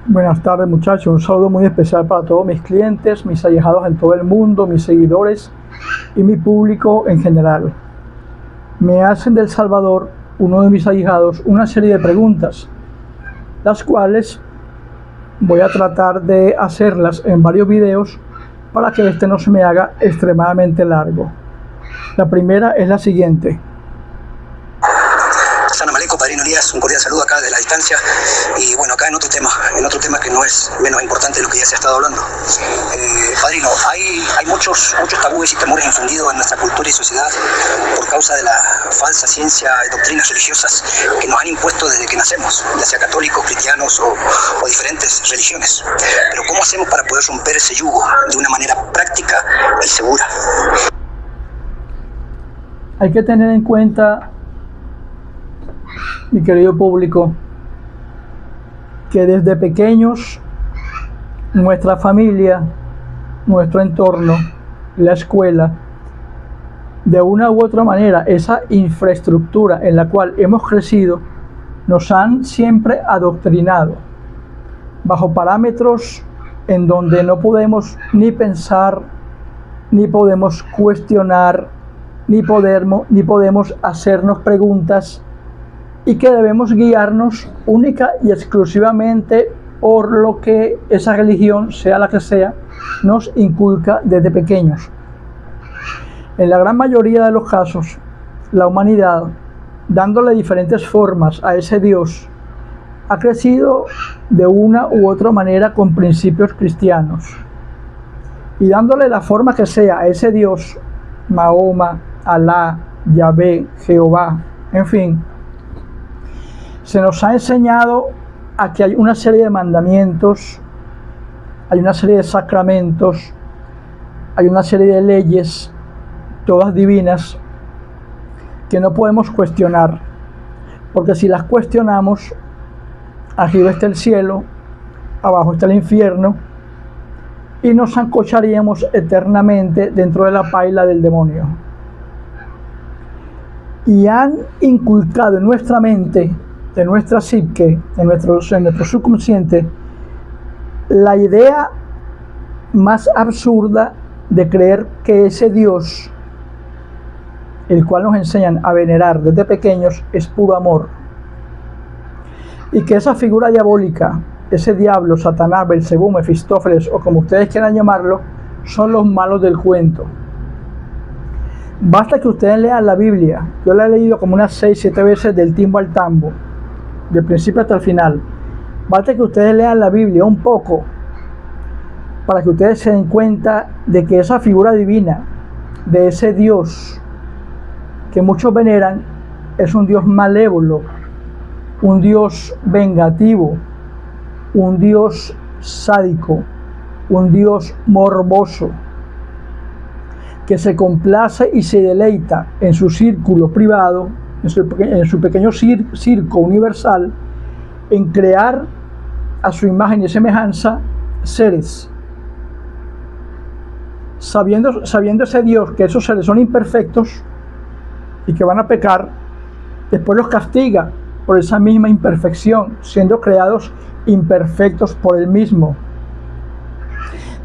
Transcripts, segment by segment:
Buenas tardes, muchachos. Un saludo muy especial para todos mis clientes, mis allegados en todo el mundo, mis seguidores y mi público en general. Me hacen del Salvador, uno de mis allegados, una serie de preguntas, las cuales voy a tratar de hacerlas en varios videos para que este no se me haga extremadamente largo. La primera es la siguiente. Salam aleikum, padrino Elías, un cordial saludo acá de la distancia. Y bueno, acá en otro tema que no es menos importante de lo que ya se ha estado hablando. Padrino, hay muchos tabúes y temores infundidos en nuestra cultura y sociedad por causa de la falsa ciencia y doctrinas religiosas que nos han impuesto desde que nacemos, ya sea católicos, cristianos o diferentes religiones. Pero ¿cómo hacemos para poder romper ese yugo de una manera práctica y segura? Hay que tener en cuenta, mi querido público, que desde pequeños nuestra familia, nuestro entorno, la escuela, de una u otra manera, esa infraestructura en la cual hemos crecido, nos han siempre adoctrinado bajo parámetros en donde no podemos ni pensar, ni podemos cuestionar, ni podemos hacernos preguntas, y que debemos guiarnos única y exclusivamente por lo que esa religión, sea la que sea, nos inculca desde pequeños. En la gran mayoría de los casos, la humanidad, dándole diferentes formas a ese Dios, ha crecido de una u otra manera con principios cristianos. Y dándole la forma que sea a ese Dios, Mahoma, Alá, Yahvé, Jehová, en fin, se nos ha enseñado a que hay una serie de mandamientos, hay una serie de sacramentos, hay una serie de leyes, todas divinas, que no podemos cuestionar, porque si las cuestionamos, arriba está el cielo, abajo está el infierno, y nos sancocharíamos eternamente dentro de la paila del demonio. Y han inculcado en nuestra mente, de nuestra psique, en nuestro subconsciente, la idea más absurda de creer que ese Dios, el cual nos enseñan a venerar desde pequeños, es puro amor. Y que esa figura diabólica, ese diablo, Satanás, Belcebú, Mefistófeles, o como ustedes quieran llamarlo, son los malos del cuento. Basta que ustedes lean la Biblia. Yo la he leído como unas 6-7 veces del timbo al tambo, del principio hasta el final. Basta que ustedes lean la Biblia un poco para que ustedes se den cuenta de que esa figura divina, de ese Dios que muchos veneran, es un Dios malévolo, un Dios vengativo, un Dios sádico, un Dios morboso, que se complace y se deleita en su círculo privado, en su pequeño circo universal, en crear a su imagen y semejanza seres. Sabiendo ese Dios que esos seres son imperfectos y que van a pecar, después los castiga por esa misma imperfección, siendo creados imperfectos por él mismo.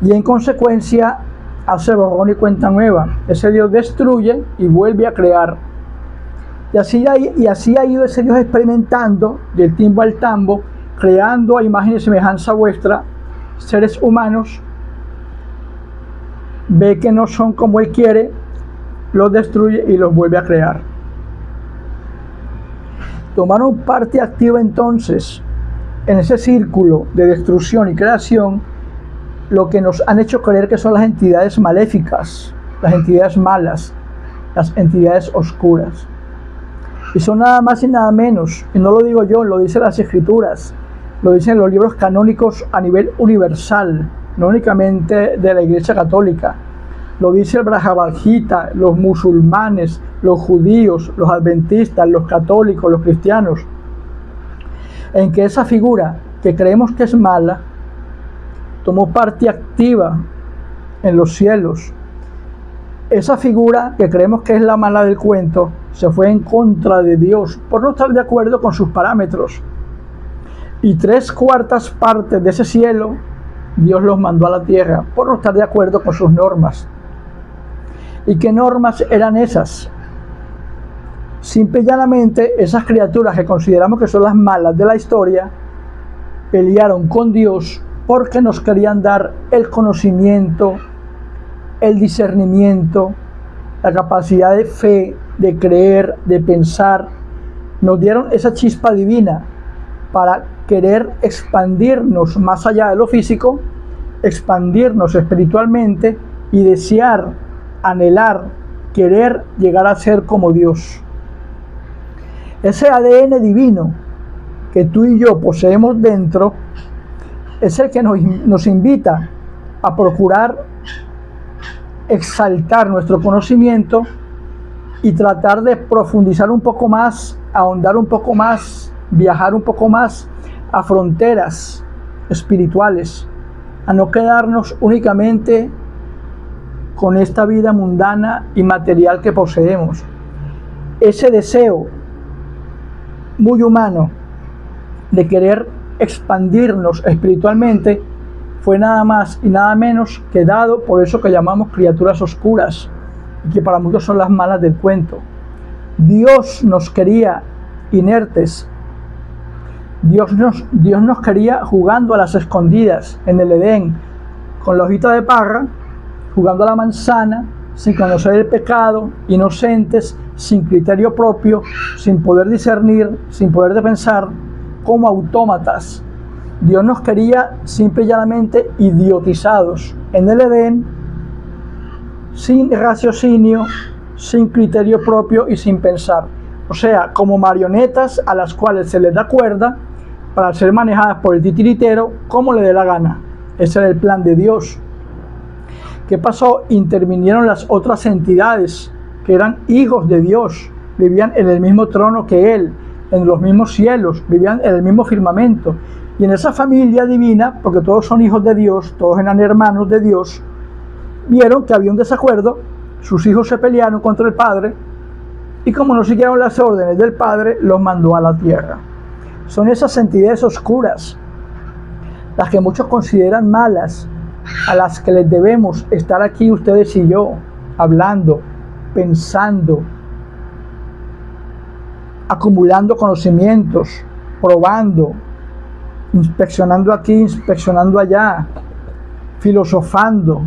Y en consecuencia hace borrón y cuenta nueva. Ese Dios destruye y vuelve a crear. Y así ha ido ese Dios experimentando del timbo al tambo, creando a imagen y semejanza vuestra seres humanos. Ve que no son como él quiere, los destruye y los vuelve a crear. Tomaron parte activa entonces en ese círculo de destrucción y creación, lo que nos han hecho creer que son las entidades maléficas, las entidades malas, las entidades oscuras. Y son nada más y nada menos, y no lo digo yo, lo dicen las escrituras, lo dicen los libros canónicos a nivel universal, no únicamente de la Iglesia Católica. Lo dice el Bhagavad Gita, los musulmanes, los judíos, los adventistas, los católicos, los cristianos, en que esa figura que creemos que es mala, tomó parte activa en los cielos. Esa figura que creemos que es la mala del cuento, se fue en contra de Dios por no estar de acuerdo con sus parámetros. y 3/4 partes de ese cielo Dios los mandó a la tierra por no estar de acuerdo con sus normas. ¿Y qué normas eran esas? Simple y llanamente, esas criaturas que consideramos que son las malas de la historia pelearon con Dios porque nos querían dar el conocimiento, el discernimiento, la capacidad de fe, de creer, de pensar. Nos dieron esa chispa divina para querer expandirnos más allá de lo físico, expandirnos espiritualmente y desear, anhelar, querer llegar a ser como Dios. Ese ADN divino que tú y yo poseemos dentro es el que nos invita a procurar exaltar nuestro conocimiento y tratar de profundizar un poco más, ahondar un poco más, viajar un poco más a fronteras espirituales, a no quedarnos únicamente con esta vida mundana y material que poseemos. Ese deseo muy humano de querer expandirnos espiritualmente fue nada más y nada menos que dado por eso que llamamos criaturas oscuras, y que para muchos son las malas del cuento. Dios nos quería inertes. Dios nos quería jugando a las escondidas en el Edén, con la hojita de parra, jugando a la manzana, sin conocer el pecado, inocentes, sin criterio propio, sin poder discernir, sin poder pensar, como autómatas. Dios nos quería simple y llanamente idiotizados en el Edén, sin raciocinio, sin criterio propio y sin pensar. O sea, como marionetas a las cuales se les da cuerda para ser manejadas por el titiritero como le dé la gana. Ese era el plan de Dios. ¿Qué pasó? Intervinieron las otras entidades que eran hijos de Dios, vivían en el mismo trono que Él, en los mismos cielos, vivían en el mismo firmamento. Y en esa familia divina, porque todos son hijos de Dios, todos eran hermanos de Dios, vieron que había un desacuerdo, sus hijos se pelearon contra el Padre, y como no siguieron las órdenes del Padre, los mandó a la tierra. Son esas entidades oscuras, las que muchos consideran malas, a las que les debemos estar aquí ustedes y yo, hablando, pensando, acumulando conocimientos, probando, inspeccionando aquí, inspeccionando allá, filosofando,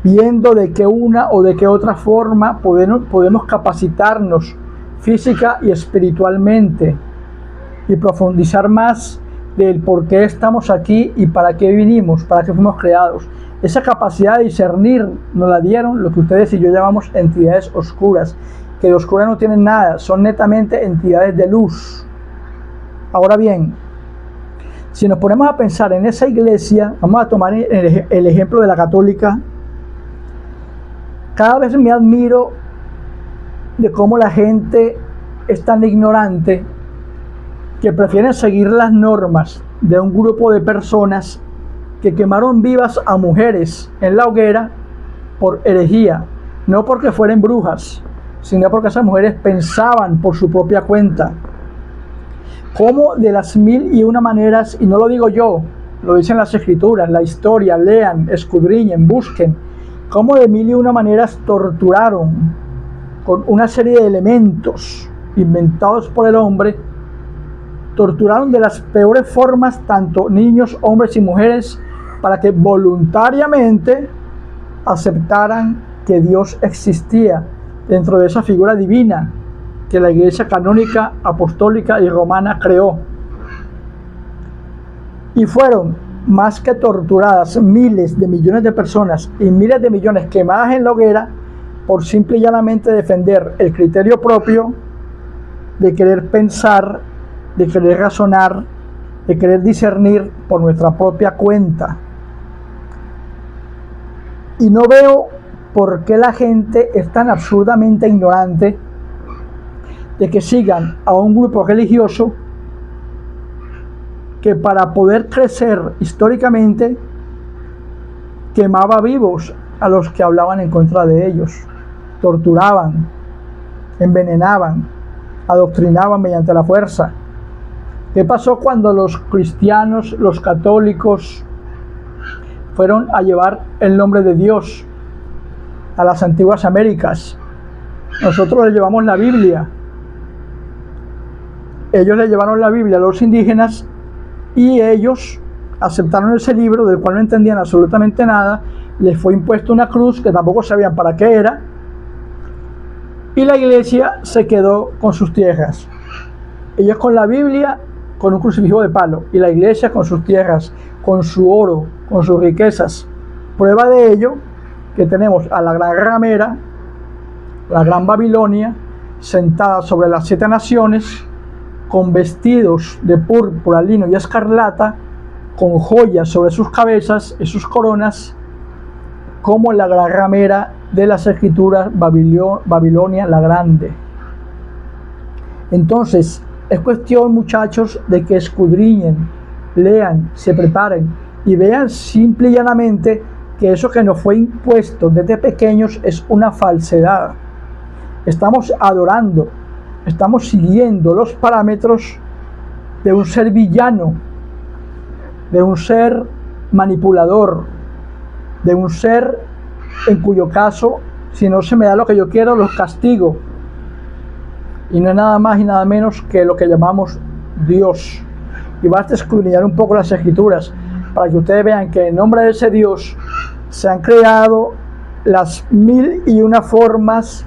viendo de qué una o de qué otra forma podemos capacitarnos física y espiritualmente y profundizar más del por qué estamos aquí y para qué vinimos, para qué fuimos creados. Esa capacidad de discernir nos la dieron lo que ustedes y yo llamamos entidades oscuras, que de oscuras no tienen nada, son netamente entidades de luz. Ahora bien, si nos ponemos a pensar en esa iglesia, vamos a tomar el ejemplo de la católica. Cada vez me admiro de cómo la gente es tan ignorante que prefieren seguir las normas de un grupo de personas que quemaron vivas a mujeres en la hoguera por herejía, no porque fueran brujas, sino porque esas mujeres pensaban por su propia cuenta. Como de las 1001 maneras, y no lo digo yo, lo dicen las escrituras, la historia, lean, escudriñen, busquen, como de 1001 maneras torturaron con una serie de elementos inventados por el hombre, torturaron de las peores formas tanto niños, hombres y mujeres para que voluntariamente aceptaran que Dios existía dentro de esa figura divina que la Iglesia canónica, apostólica y romana creó. Y fueron más que torturadas miles de millones de personas y miles de millones quemadas en la hoguera por simple y llanamente defender el criterio propio de querer pensar, de querer razonar, de querer discernir por nuestra propia cuenta. Y no veo por qué la gente es tan absurdamente ignorante de que sigan a un grupo religioso que para poder crecer históricamente quemaba vivos a los que hablaban en contra de ellos, torturaban, envenenaban, adoctrinaban mediante la fuerza, ¿Qué pasó cuando los cristianos, los católicos, fueron a llevar el nombre de Dios a las antiguas Américas? Nosotros le llevamos la Biblia. Ellos le llevaron la Biblia a los indígenas y ellos aceptaron ese libro del cual no entendían absolutamente nada. Les fue impuesta una cruz que tampoco sabían para qué era, y la iglesia se quedó con sus tierras. Ellos con la Biblia, con un crucifijo de palo, y la iglesia con sus tierras, con su oro, con sus riquezas. Prueba de ello que tenemos a la gran ramera, la gran Babilonia, sentada sobre las 7 naciones, con vestidos de púrpura, lino y escarlata, con joyas sobre sus cabezas y sus coronas, como la gran ramera de las escrituras, Babilonia la Grande. Entonces, es cuestión, muchachos, de que escudriñen, lean, se preparen y vean simple y llanamente que eso que nos fue impuesto desde pequeños es una falsedad. Estamos adorando, estamos siguiendo los parámetros de un ser villano, de un ser manipulador, de un ser en cuyo caso, si no se me da lo que yo quiero, los castigo. Y no es nada más y nada menos que lo que llamamos Dios. Y basta escudriñar un poco las escrituras para que ustedes vean que en nombre de ese Dios se han creado las 1001 formas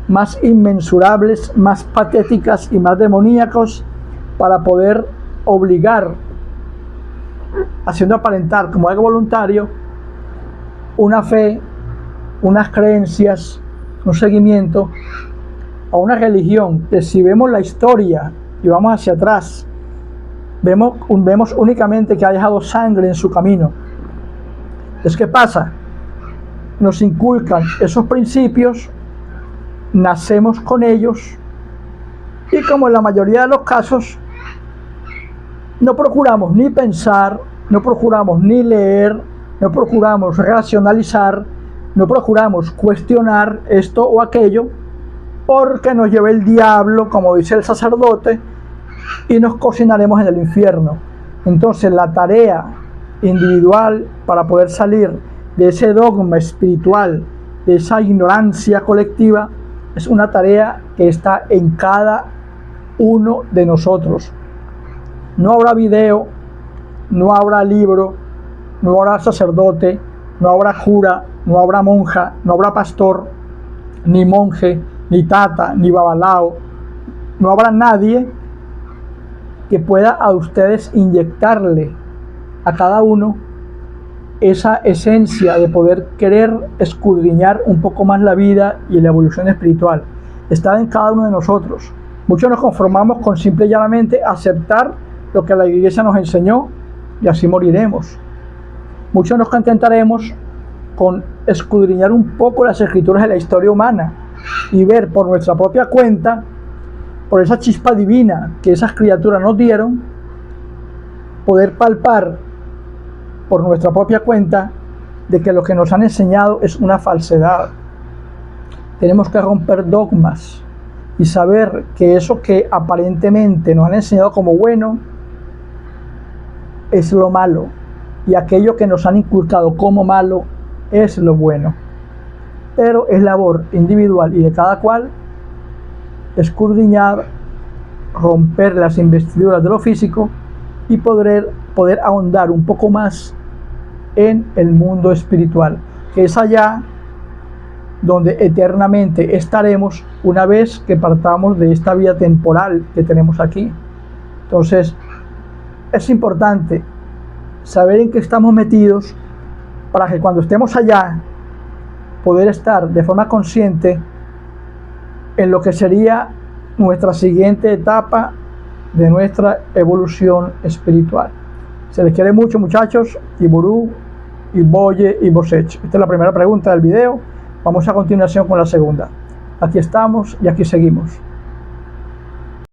más inmensurables, más patéticas y más demoníacos para poder obligar, haciendo aparentar como algo voluntario, una fe, unas creencias, un seguimiento a una religión que, si vemos la historia y vamos hacia atrás, vemos únicamente que ha dejado sangre en su camino. Es que pasa, nos inculcan esos principios, nacemos con ellos y, como en la mayoría de los casos, no procuramos ni pensar, no procuramos ni leer, no procuramos racionalizar, no procuramos cuestionar esto o aquello, porque nos lleva el diablo, como dice el sacerdote, y nos cocinaremos en el infierno. Entonces, la tarea individual para poder salir de ese dogma espiritual, de esa ignorancia colectiva, es una tarea que está en cada uno de nosotros. No habrá video, no habrá libro, no habrá sacerdote, no habrá cura, no habrá monja, no habrá pastor, ni monje, ni tata, ni babalao. No habrá nadie que pueda a ustedes inyectarle a cada uno esa esencia de poder querer escudriñar un poco más la vida y la evolución espiritual. Está en cada uno de nosotros. Muchos nos conformamos con simple y llanamente aceptar lo que la iglesia nos enseñó y así moriremos. Muchos nos contentaremos con escudriñar un poco las escrituras de la historia humana y ver por nuestra propia cuenta, por esa chispa divina que esas criaturas nos dieron, poder palpar por nuestra propia cuenta de que lo que nos han enseñado es una falsedad. Tenemos que romper dogmas y saber que eso que aparentemente nos han enseñado como bueno es lo malo, y aquello que nos han inculcado como malo es lo bueno. Pero es labor individual y de cada cual escudriñar, romper las investiduras de lo físico y poder ahondar un poco más en el mundo espiritual, que es allá donde eternamente estaremos una vez que partamos de esta vida temporal que tenemos aquí. Entonces, es importante saber en qué estamos metidos para que cuando estemos allá poder estar de forma consciente en lo que sería nuestra siguiente etapa de nuestra evolución espiritual. Se les quiere mucho, muchachos, Iburú, Iboye y Bosech. Esta es la primera pregunta del video. Vamos a continuación con la segunda. Aquí estamos y aquí seguimos.